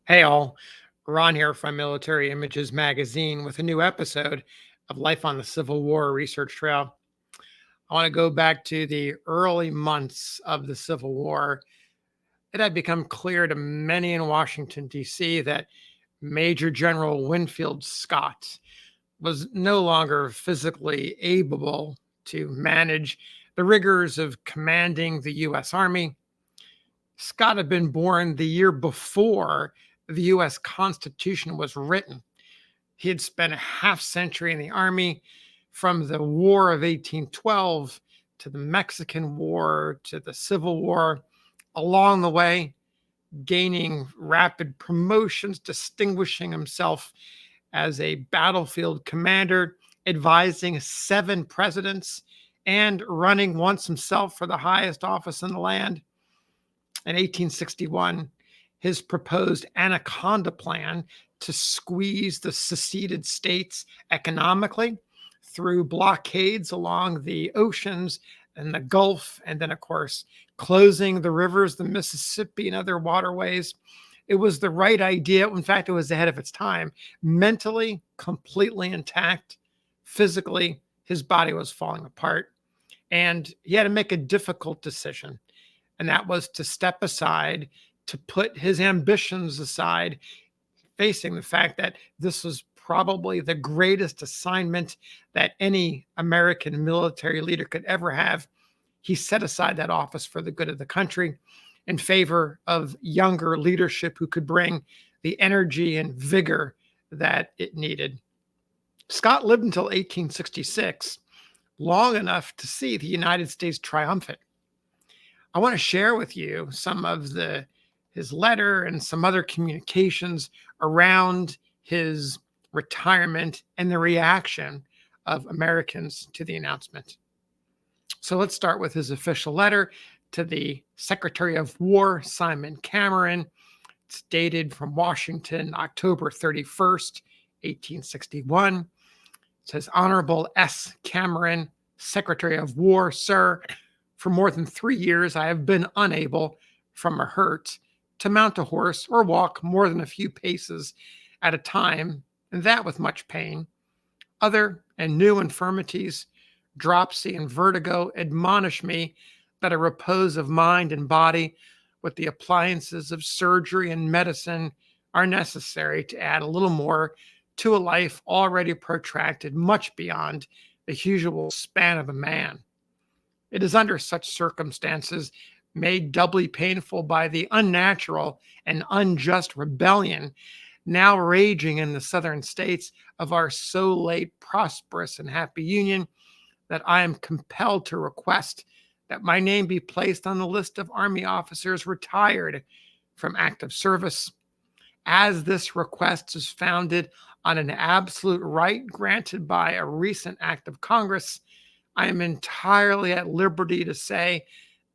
Hey all, Ron here from Military Images Magazine with a new episode of Life on the Civil War Research Trail. I want to go back to the early months of the Civil War. It had become clear to many in Washington, D.C., that Major General Winfield Scott was no longer physically able to manage the rigors of commanding the U.S. Army. Scott had been born the year before the U.S. Constitution was written. He had spent a half century in the Army, from the War of 1812 to the Mexican War to the Civil War. Along the way, gaining rapid promotions, distinguishing himself as a battlefield commander, advising 7 presidents, and running once himself for the highest office in the land. In 1861, his proposed Anaconda Plan to squeeze the seceded states economically through blockades along the oceans and the Gulf, and then, of course, closing the rivers, the Mississippi, and other waterways. It was the right idea. In fact, it was ahead of its time. Mentally, completely intact. Physically, his body was falling apart. And he had to make a difficult decision, and that was to step aside, to put his ambitions aside, facing the fact that this was probably the greatest assignment that any American military leader could ever have. He set aside that office for the good of the country in favor of younger leadership who could bring the energy and vigor that it needed. Scott lived until 1866, long enough to see the United States triumphant. I want to share with you some of his letter and some other communications around his retirement and the reaction of Americans to the announcement. So let's start with his official letter to the Secretary of War, Simon Cameron. It's dated from Washington, October 31st, 1861. It says, Honorable S. Cameron, Secretary of War, sir, for more than 3 years I have been unable, from a hurt, to mount a horse or walk more than a few paces at a time, and that with much pain. Other and new infirmities, dropsy and vertigo, admonish me that a repose of mind and body, with the appliances of surgery and medicine, are necessary to add a little more to a life already protracted much beyond the usual span of a man. It is under such circumstances, made doubly painful by the unnatural and unjust rebellion now raging in the southern states of our so late prosperous and happy union, that I am compelled to request that my name be placed on the list of Army officers retired from active service. As this request is founded on an absolute right granted by a recent act of Congress, I am entirely at liberty to say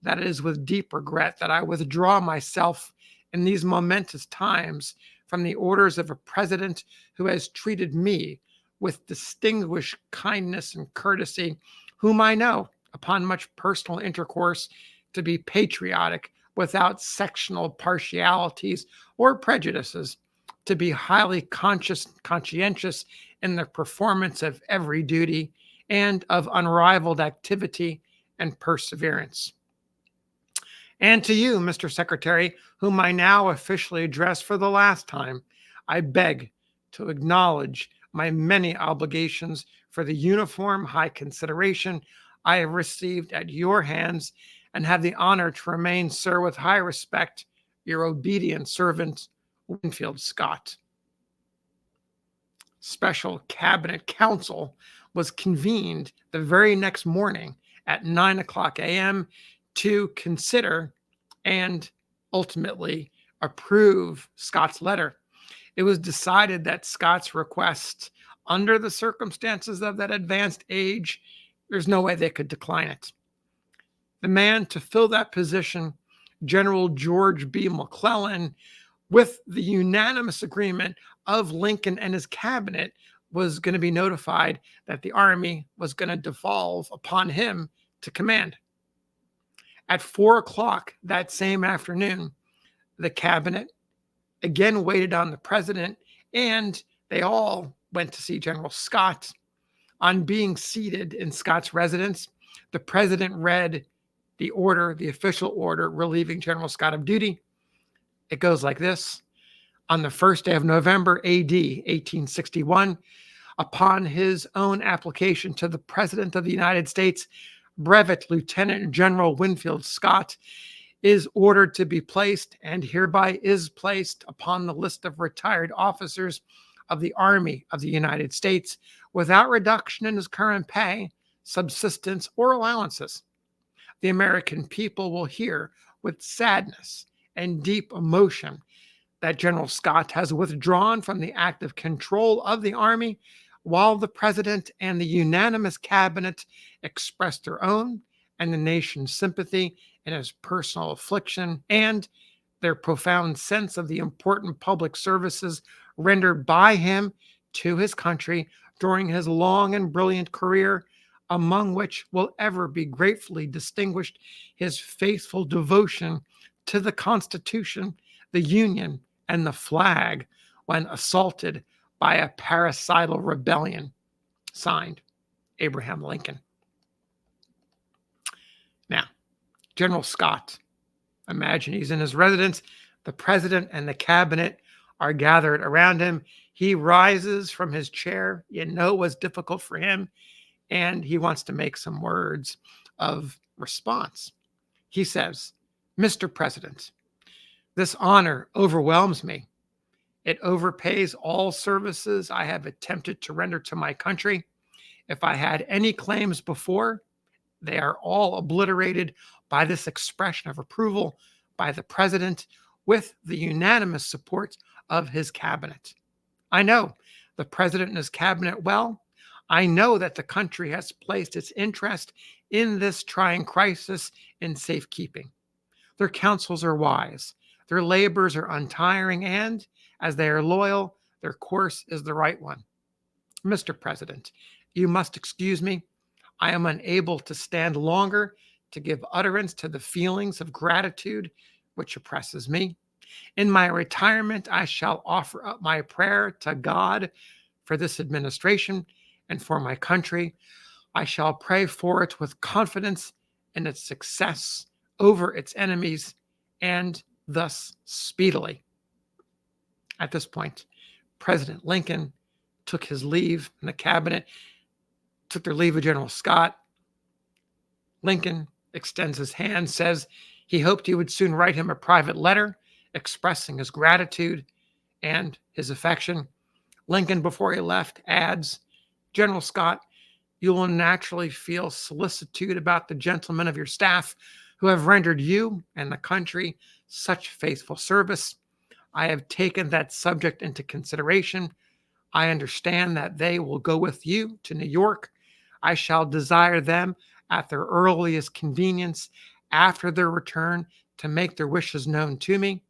that it is with deep regret that I withdraw myself in these momentous times from the orders of a president who has treated me with distinguished kindness and courtesy, whom I know, upon much personal intercourse, to be patriotic without sectional partialities or prejudices, to be highly conscientious in the performance of every duty, and of unrivaled activity and perseverance. And to you, Mr. Secretary, whom I now officially address for the last time, I beg to acknowledge my many obligations for the uniform high consideration I have received at your hands, and have the honor to remain, sir, with high respect, your obedient servant, Winfield Scott. Special Cabinet Council was convened the very next morning at 9 o'clock a.m. to consider and ultimately approve Scott's letter. It was decided that Scott's request, under the circumstances of that advanced age, there's no way they could decline it. The man to fill that position, General George B. McClellan, with the unanimous agreement of Lincoln and his cabinet, was going to be notified that the Army was going to devolve upon him to command. At 4 o'clock that same afternoon, the cabinet again waited on the president, and they all went to see General Scott. On being seated in Scott's residence, the president read the order, the official order relieving General Scott of duty. It goes like this. On the first day of November, AD 1861, upon his own application to the President of the United States, Brevet Lieutenant General Winfield Scott is ordered to be placed and hereby is placed upon the list of retired officers of the Army of the United States without reduction in his current pay, subsistence, or allowances. The American people will hear with sadness and deep emotion that General Scott has withdrawn from the active control of the Army, while the President and the unanimous Cabinet expressed their own and the nation's sympathy in his personal affliction and their profound sense of the important public services rendered by him to his country during his long and brilliant career, among which will ever be gratefully distinguished his faithful devotion to the Constitution, the Union, and the flag when assaulted by a parricidal rebellion. Signed, Abraham Lincoln. Now, General Scott, imagine he's in his residence. The president and the cabinet are gathered around him. He rises from his chair. You know it was difficult for him, and he wants to make some words of response. He says, Mr. President, this honor overwhelms me. It overpays all services I have attempted to render to my country. If I had any claims before, they are all obliterated by this expression of approval by the president with the unanimous support of his cabinet. I know the president and his cabinet well. I know that the country has placed its interest in this trying crisis in safekeeping. Their counsels are wise. Their labors are untiring, and as they are loyal, their course is the right one. Mr. President, you must excuse me. I am unable to stand longer to give utterance to the feelings of gratitude which oppresses me. In my retirement, I shall offer up my prayer to God for this administration and for my country. I shall pray for it with confidence in its success over its enemies and thus speedily. At this point, President Lincoln took his leave, and the cabinet took their leave of General Scott. Lincoln extends his hand, says he hoped he would soon write him a private letter expressing his gratitude and his affection. Lincoln, before he left, adds, General Scott, you will naturally feel solicitude about the gentlemen of your staff who have rendered you and the country such faithful service. I have taken that subject into consideration. I understand that they will go with you to New York. I shall desire them at their earliest convenience after their return to make their wishes known to me.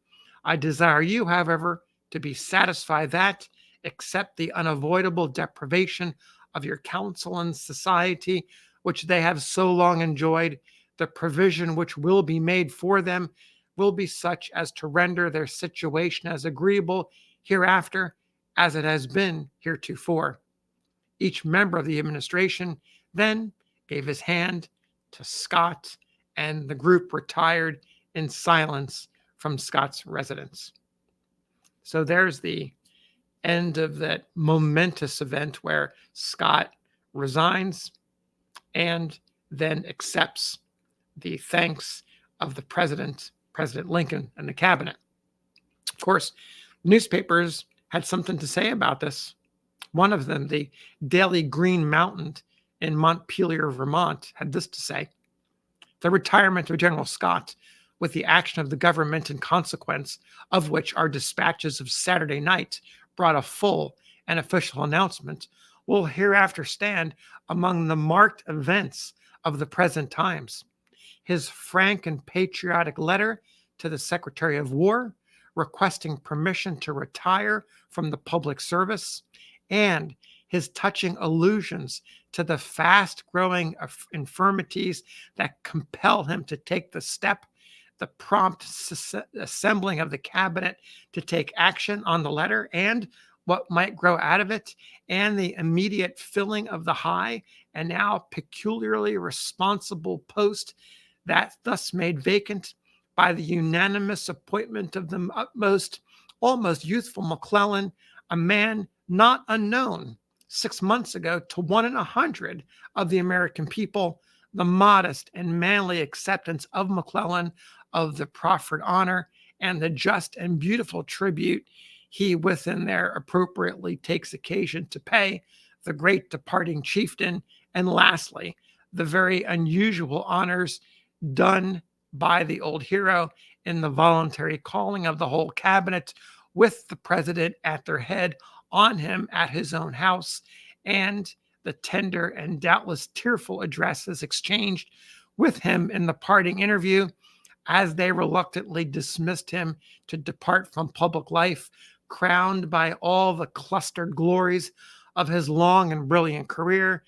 I desire you, however, to be satisfied that, except the unavoidable deprivation of your counsel and society, which they have so long enjoyed, the provision which will be made for them will be such as to render their situation as agreeable hereafter as it has been heretofore. Each member of the administration then gave his hand to Scott, and the group retired in silence from Scott's residence. So there's the end of that momentous event where Scott resigns and then accepts the thanks of the president, President Lincoln, and the cabinet. Of course, newspapers had something to say about this. One of them, the Daily Green Mountain in Montpelier, Vermont, had this to say. The retirement of General Scott, with the action of the government in consequence of which our dispatches of Saturday night brought a full and official announcement, will hereafter stand among the marked events of the present times. His frank and patriotic letter to the Secretary of War, requesting permission to retire from the public service, and his touching allusions to the fast growing infirmities that compel him to take the step, the prompt assembling of the cabinet to take action on the letter and what might grow out of it, and the immediate filling of the high and now peculiarly responsible post that thus made vacant by the unanimous appointment of the utmost, almost youthful McClellan, a man not unknown 6 months ago to 1 in 100 of the American people, the modest and manly acceptance of McClellan of the proffered honor and the just and beautiful tribute he within there appropriately takes occasion to pay the great departing chieftain, and lastly, the very unusual honors done by the old hero in the voluntary calling of the whole cabinet with the president at their head on him at his own house, and the tender and doubtless tearful addresses exchanged with him in the parting interview as they reluctantly dismissed him to depart from public life, crowned by all the clustered glories of his long and brilliant career.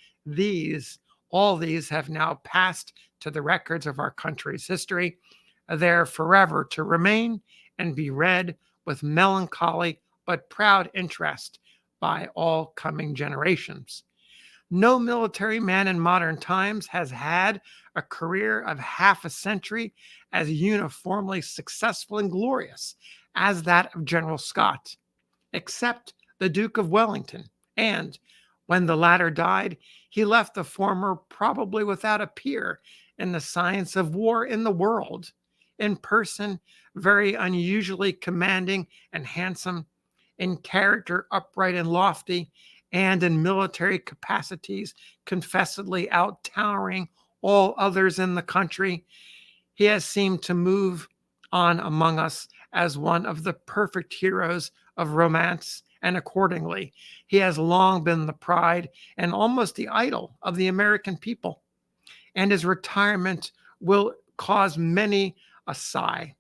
All these have now passed to the records of our country's history, there forever to remain and be read with melancholy but proud interest by all coming generations. No military man in modern times has had a career of half a century as uniformly successful and glorious as that of General Scott, except the Duke of Wellington. And when the latter died, he left the former probably without a peer in the science of war in the world, in person, very unusually commanding and handsome, in character upright and lofty, and in military capacities confessedly out-towering all others in the country. He has seemed to move on among us as one of the perfect heroes of romance, and accordingly, he has long been the pride and almost the idol of the American people. And his retirement will cause many a sigh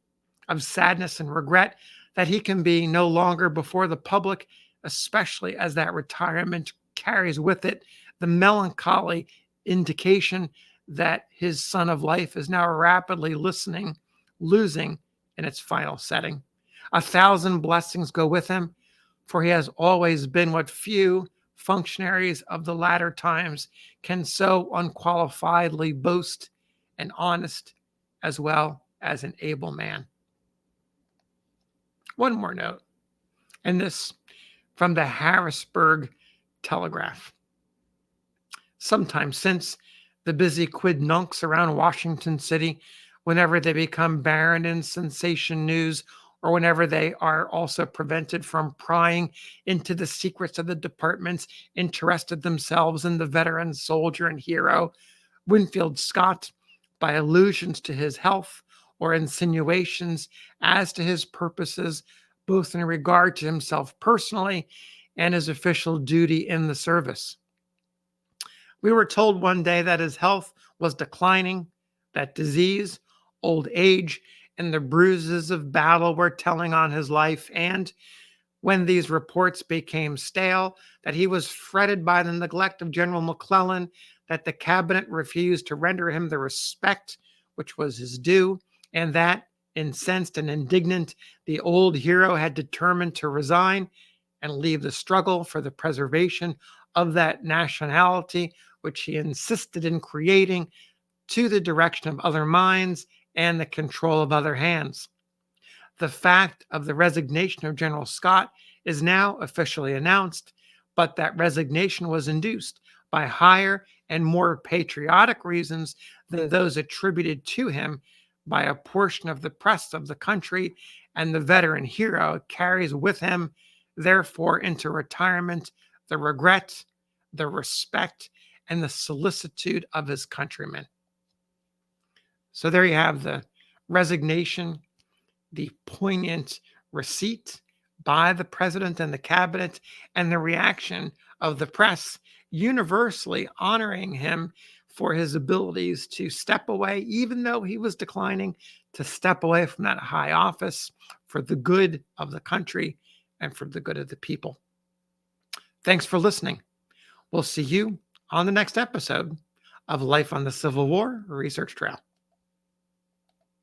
of sadness and regret that he can be no longer before the public, especially as that retirement carries with it the melancholy indication that his sun of life is now rapidly losing in its final setting. 1,000 blessings go with him, for he has always been what few functionaries of the latter times can so unqualifiedly boast, an honest as well as an able man. One more note, and this from the Harrisburg Telegraph. Sometime since, the busy quidnuncs around Washington City, whenever they become barren in sensation news, or whenever they are also prevented from prying into the secrets of the departments, interested themselves in the veteran soldier and hero, Winfield Scott, by allusions to his health or insinuations as to his purposes, both in regard to himself personally and his official duty in the service. We were told one day that his health was declining, that disease, old age, and the bruises of battle were telling on his life, and when these reports became stale, that he was fretted by the neglect of General McClellan, that the cabinet refused to render him the respect which was his due, and that, incensed and indignant, the old hero had determined to resign and leave the struggle for the preservation of that nationality which he insisted in creating to the direction of other minds and the control of other hands. The fact of the resignation of General Scott is now officially announced, but that resignation was induced by higher and more patriotic reasons than those attributed to him by a portion of the press of the country, and the veteran hero carries with him, therefore, into retirement the regret, the respect, and the solicitude of his countrymen. So there you have the resignation, the poignant receipt by the president and the cabinet, and the reaction of the press universally honoring him for his abilities to step away, even though he was declining, to step away from that high office for the good of the country and for the good of the people. Thanks for listening. We'll see you on the next episode of Life on the Civil War Research Trail.